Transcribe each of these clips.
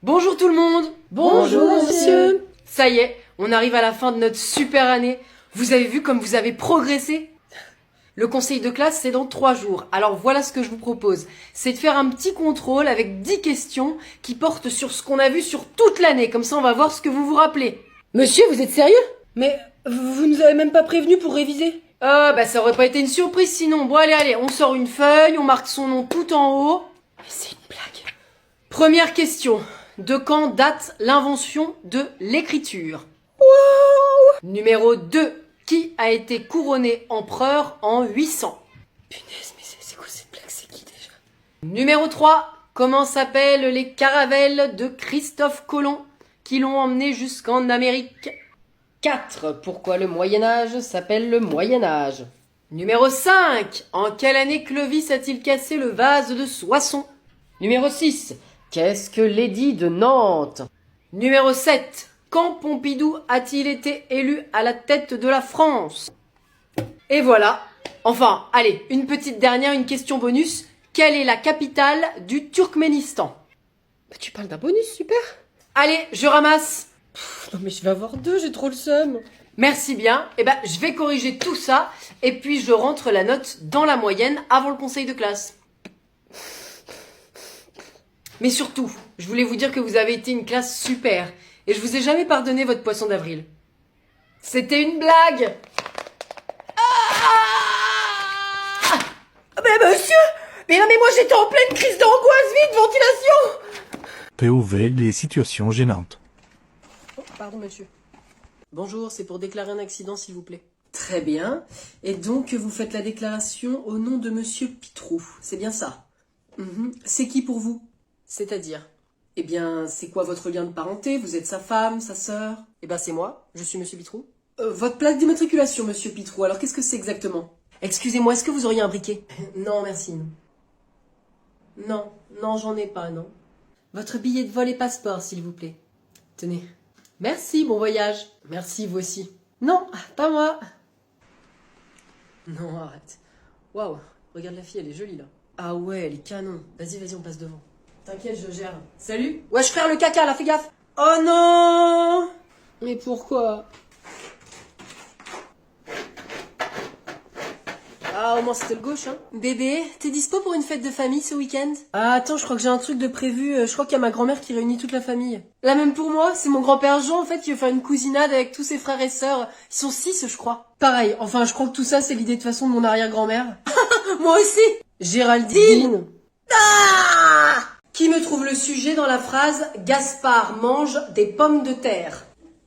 Bonjour tout le monde. Bonjour, monsieur. Ça y est, on arrive à la fin de notre super année. Vous avez vu comme vous avez progressé? Le conseil de classe, c'est dans 3 jours. Alors voilà ce que je vous propose. C'est de faire un petit contrôle avec 10 questions qui portent sur ce qu'on a vu sur toute l'année. Comme ça, on va voir ce que vous vous rappelez. Monsieur, vous êtes sérieux? Mais vous nous avez même pas prévenu pour réviser. Bah ça aurait pas été une surprise sinon. Bon allez, on sort une feuille, on marque son nom tout en haut. Mais c'est une blague. Première question. De quand date l'invention de l'écriture? Wow. Numéro 2. Qui a été couronné empereur en 800? Punaise, mais c'est quoi cette blague? C'est qui déjà? Numéro 3. Comment s'appellent les caravelles de Christophe Colomb qui l'ont emmené jusqu'en Amérique? 4. Pourquoi le Moyen-Âge s'appelle le Moyen-Âge? Numéro 5. En quelle année Clovis a-t-il cassé le vase de Soissons? Numéro 6. Qu'est-ce que l'édit de Nantes? Numéro 7. Quand Pompidou a-t-il été élu à la tête de la France? Et voilà. Enfin, allez, une petite dernière, une question bonus. Quelle est la capitale du Turkménistan? Bah, tu parles d'un bonus, super. Allez, je ramasse. Non mais je vais avoir 2, j'ai trop le seum. Merci bien. Je vais corriger tout ça et puis je rentre la note dans la moyenne avant le conseil de classe. Mais surtout, je voulais vous dire que vous avez été une classe super et je vous ai jamais pardonné votre poisson d'avril. C'était une blague. Mais monsieur! Mais non mais moi j'étais en pleine crise d'angoisse, vite, ventilation! POV, les situations gênantes. Oh, pardon monsieur. Bonjour, c'est pour déclarer un accident s'il vous plaît. Très bien. Et donc vous faites la déclaration au nom de monsieur Pitrou, c'est bien ça? C'est qui pour vous? C'est-à-dire? Eh bien, c'est quoi votre lien de parenté? Vous êtes sa femme, sa sœur? Eh ben c'est moi, je suis monsieur Pitrou. Votre plaque d'immatriculation, monsieur Pitrou, alors qu'est-ce que c'est exactement? Excusez-moi, est-ce que vous auriez un briquet? Non, merci, non. Non, j'en ai pas, non. Votre billet de vol et passeport, s'il vous plaît. Tenez. Merci, bon voyage. Merci, vous aussi. Non, pas moi. Non, arrête. Waouh, regarde la fille, elle est jolie, là. Ah ouais, elle est canon. Vas-y, on passe devant. T'inquiète, je gère. Salut. Wesh frère, le caca, là, fais gaffe. Oh non! Mais pourquoi? Ah, au moins c'était le gauche, hein. Bébé, t'es dispo pour une fête de famille ce week-end? Ah, attends, je crois que j'ai un truc de prévu. Je crois qu'il y a ma grand-mère qui réunit toute la famille. La même pour moi, c'est mon grand-père Jean, en fait, qui veut faire une cousinade avec tous ses frères et sœurs. Ils sont 6, je crois. Pareil, enfin, je crois que tout ça, c'est l'idée de façon de mon arrière-grand-mère. Moi aussi! Géraldine! Ah! Qui me trouve le sujet dans la phrase « Gaspard mange des pommes de terre ».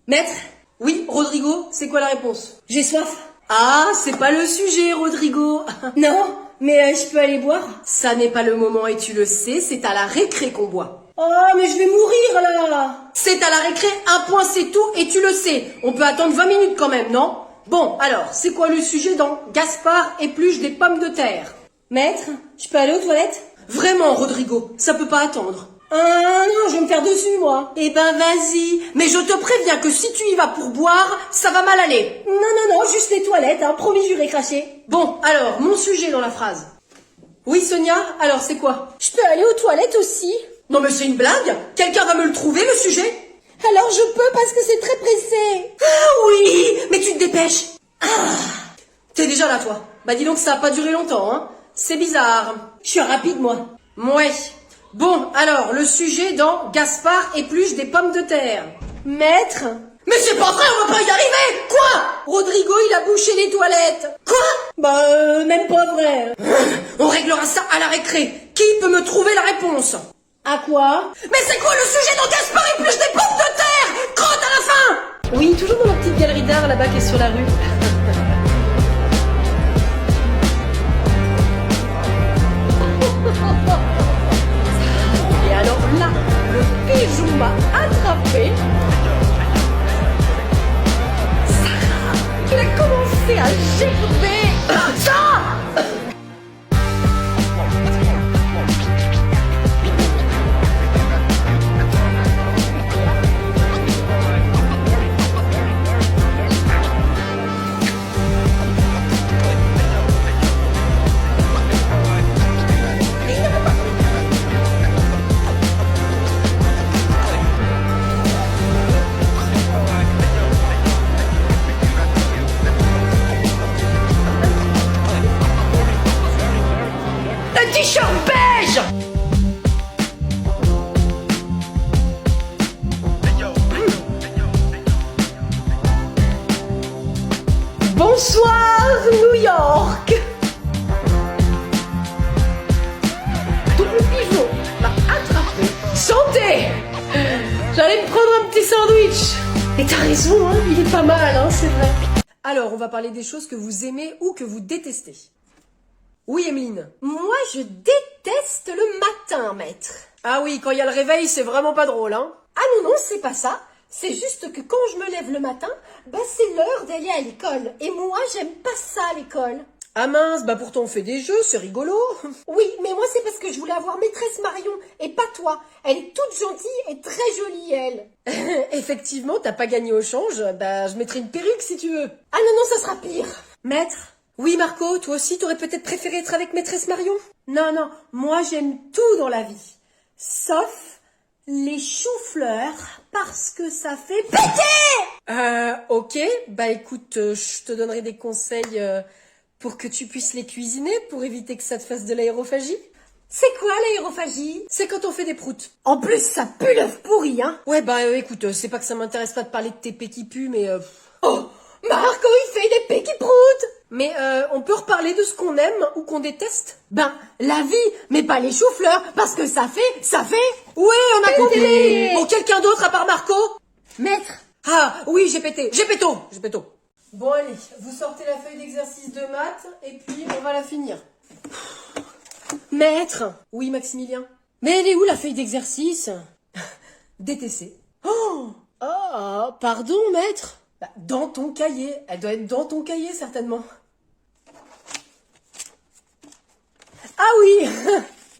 Maître, Oui, Rodrigo, c'est quoi la réponse? j'ai soif. Ah, c'est pas le sujet, Rodrigo. Non, mais je peux aller boire? Ça n'est pas le moment et tu le sais, c'est à la récré qu'on boit. Oh, mais je vais mourir là! C'est à la récré, un point c'est tout et tu le sais. On peut attendre 20 minutes quand même, non? Bon, alors, c'est quoi le sujet dans Gaspard épluche des pommes de terre? Maître, je peux aller aux toilettes? Vraiment, Rodrigo, ça peut pas attendre. Ah non, je vais me faire dessus moi. Eh ben vas-y, mais je te préviens que si tu y vas pour boire, ça va mal aller. Non, juste les toilettes, hein, promis, juré craché. Bon, alors, mon sujet dans la phrase. Oui, Sonia, alors c'est quoi? Je peux aller aux toilettes aussi? Non mais c'est une blague? Quelqu'un va me le trouver, le sujet? Alors je peux parce que c'est très pressé. Ah oui, mais tu te dépêches. T'es déjà là, toi? Bah dis donc, ça a pas duré longtemps, hein. C'est bizarre. Je suis rapide moi. Ouais. Bon, alors, le sujet dans Gaspard épluche des pommes de terre. Maître? Mais c'est pas vrai, on va pas y arriver! Quoi? Rodrigo, il a bouché les toilettes. Quoi? Bah même pas vrai. On réglera ça à la récré. Qui peut me trouver la réponse? À quoi? Mais c'est quoi le sujet dans Gaspard épluche des pommes de terre? Crotte à la fin! Oui, toujours dans la petite galerie d'art là-bas qui est sur la rue. Et alors là, le bijou m'a attrapé. Sarah, il a commencé à gerber. Ça! Bonsoir, New York. Ton pigeon m'a attrapé. Santé! J'allais me prendre un petit sandwich. Et t'as raison, hein, il est pas mal, hein, c'est vrai. Alors, on va parler des choses que vous aimez ou que vous détestez. Oui, Emeline. Moi, je déteste le matin, maître. Ah oui, quand il y a le réveil, c'est vraiment pas drôle, hein. Ah non, non, c'est pas ça. C'est juste que quand je me lève le matin, bah c'est l'heure d'aller à l'école. Et moi, j'aime pas ça, l'école. Ah mince, bah pourtant on fait des jeux, c'est rigolo. Oui, mais moi, c'est parce que je voulais avoir maîtresse Marion, et pas toi. Elle est toute gentille et très jolie, elle. Effectivement, t'as pas gagné au change, bah je mettrai une perruque si tu veux. Ah non, non, ça sera pire. Maître? Oui Marco, toi aussi t'aurais peut-être préféré être avec maîtresse Marion? Non, non, moi, j'aime tout dans la vie. Sauf les choux-fleurs, parce que ça fait péter. Ok, bah écoute, je te donnerai des conseils pour que tu puisses les cuisiner, pour éviter que ça te fasse de l'aérophagie. C'est quoi l'aérophagie? C'est quand on fait des proutes. En plus, ça pue l'œuf pourri, hein. Ouais, bah écoute, c'est pas que ça m'intéresse pas de parler de tes pets qui puent, mais... Oh, Marco, il fait des pets qui proutent. Mais on peut reparler de ce qu'on aime ou qu'on déteste? Ben, la vie, mais pas les choux-fleurs, parce que ça fait... Ouais, on a compris. Péter. Bon, quelqu'un d'autre à part Marco? Maître. Ah, oui, j'ai pété. Bon, allez, vous sortez la feuille d'exercice de maths, et puis on va la finir. Maître. Oui, Maximilien? Mais elle est où la feuille d'exercice? DTC. Oh, pardon, maître. Bah, dans ton cahier. Elle doit être dans ton cahier, certainement. Ah oui.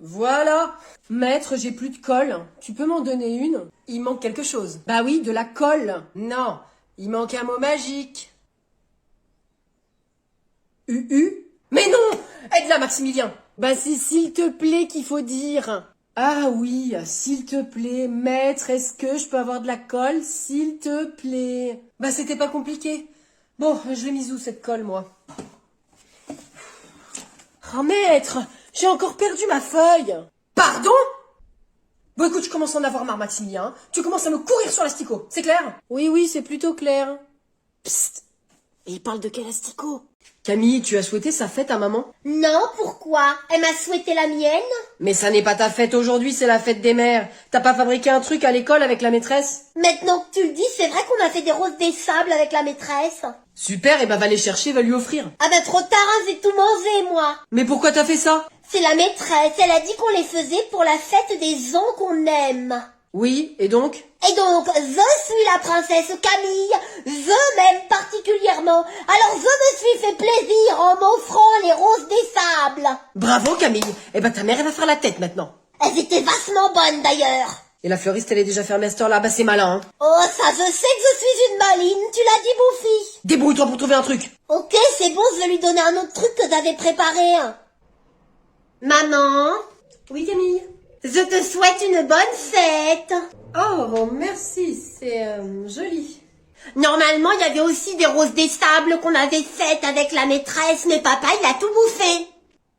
Voilà. Maître, j'ai plus de colle. Tu peux m'en donner une? Il manque quelque chose. Bah oui, de la colle. Non, il manque un mot magique. UU? Mais non! Aide-la, Maximilien. Bah c'est s'il te plaît qu'il faut dire. Ah oui, s'il te plaît, maître, est-ce que je peux avoir de la colle, s'il te plaît? Bah c'était pas compliqué. Bon, je l'ai mise où cette colle, moi? Oh maître, j'ai encore perdu ma feuille. Pardon? Bon écoute, je commence à en avoir marre, Maximilien. Tu commences à me courir sur l'asticot, c'est clair? Oui, c'est plutôt clair. Psst. Et il parle de quel asticot? Camille, tu as souhaité sa fête à maman? Non, pourquoi? Elle m'a souhaité la mienne? Mais ça n'est pas ta fête aujourd'hui, c'est la fête des mères. T'as pas fabriqué un truc à l'école avec la maîtresse? Maintenant que tu le dis, c'est vrai qu'on a fait des roses des sables avec la maîtresse. Super, et bah va les chercher, va lui offrir. Ah ben trop tard, hein, j'ai tout mangé, moi. Mais pourquoi t'as fait ça? C'est la maîtresse, elle a dit qu'on les faisait pour la fête des gens qu'on aime. Oui, et donc? Et donc, je suis la princesse Camille, je m'aime particulièrement, alors je me suis fait plaisir en m'offrant les roses des sables. Bravo Camille, et bah ta mère elle va faire la tête maintenant. Elles étaient vachement bonnes d'ailleurs. Et la fleuriste elle est déjà fermée à cette heure-là, bah c'est malin hein. Oh ça, je sais que je suis une maline, tu l'as dit Bouffi. Débrouille-toi pour trouver un truc. Ok, c'est bon, je vais lui donner un autre truc que j'avais préparé. Maman, Oui Camille. je te souhaite une bonne fête. Oh merci, c'est joli. Normalement, il y avait aussi des roses des sables qu'on avait faites avec la maîtresse, mais papa, il a tout bouffé.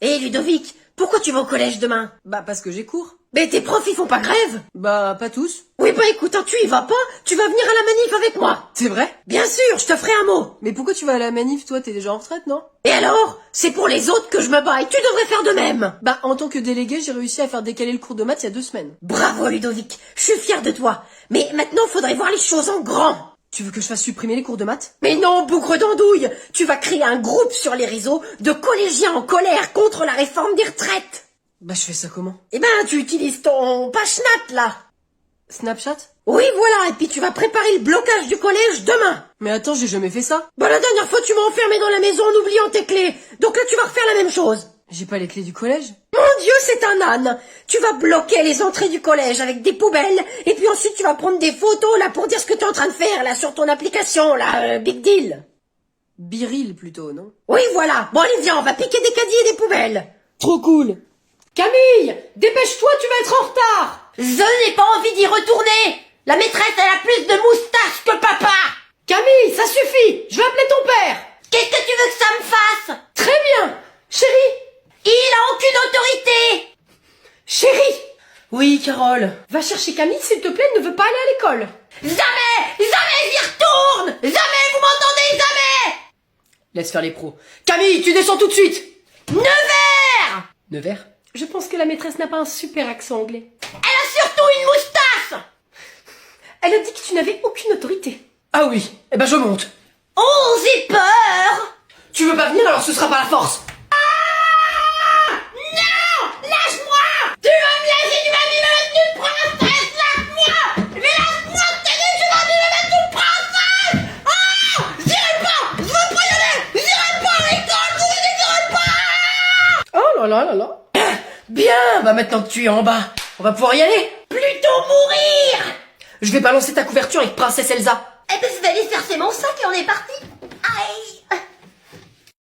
Hé Ludovic, pourquoi tu vas au collège demain? Bah parce que j'ai cours. Mais tes profs ils font pas grève? Bah pas tous. Oui bah écoute, hein, tu y vas pas, tu vas venir à la manif avec moi. C'est vrai? Bien sûr, je te ferai un mot. Mais pourquoi tu vas à la manif, toi t'es déjà en retraite, non? Et alors? C'est pour les autres que je me bats et tu devrais faire de même. Bah en tant que délégué, j'ai réussi à faire décaler le cours de maths il y a 2 semaines. Bravo Ludovic, je suis fière de toi. Mais maintenant, faudrait voir les choses en grand. Tu veux que je fasse supprimer les cours de maths? Mais non, bougre d'andouille, tu vas créer un groupe sur les réseaux de collégiens en colère contre la réforme des retraites. Bah je fais ça comment? Eh ben, tu utilises ton page Snap, là. Snapchat? Oui, voilà, et puis tu vas préparer le blocage du collège demain. Mais attends, j'ai jamais fait ça. Bah, la dernière fois, tu m'as enfermé dans la maison en oubliant tes clés. Donc là, tu vas refaire la même chose. J'ai pas les clés du collège? Mon Dieu, c'est un âne. Tu vas bloquer les entrées du collège avec des poubelles, et puis ensuite, tu vas prendre des photos, là, pour dire ce que t'es en train de faire, là, sur ton application, là, Big Deal. Biril plutôt, non? Oui, voilà. Bon, allez, viens, on va piquer des caddies et des poubelles. Trop cool. Camille, dépêche-toi, tu vas être en retard. Je n'ai pas envie d'y retourner. La maîtresse, elle a plus de moustaches que papa. Camille, ça suffit. Je vais appeler ton père. Qu'est-ce que tu veux que ça me fasse? Très bien. Chérie, il a aucune autorité. Chérie. Oui, Carole. Va chercher Camille, s'il te plaît, elle ne veut pas aller à l'école. Jamais, jamais j'y retourne. Jamais, vous m'entendez, jamais. Laisse faire les pros. Camille, tu descends tout de suite. Nevers! Nevers? Je pense que la maîtresse n'a pas un super accent anglais. Elle a surtout une moustache! Elle a dit que tu n'avais aucune autorité. Ah oui, eh ben je monte. Oh, j'ai peur! Tu veux pas venir alors ce sera pas la force. Non! Lâche-moi! Tu vas me laisser, tu vas me mettre une princesse! Lâche-moi! Mais lâche-moi, je t'ai dit, tu vas me mettre une princesse! Ah! J'irai pas! Je veux pas y aller! J'irai pas à l'école! J'irai pas! Oh là là là là. Bien, bah maintenant que tu es en bas, on va pouvoir y aller. Plutôt mourir! Je vais balancer ta couverture avec Princesse Elsa. Eh ben, je vais aller chercher mon sac et on est parti!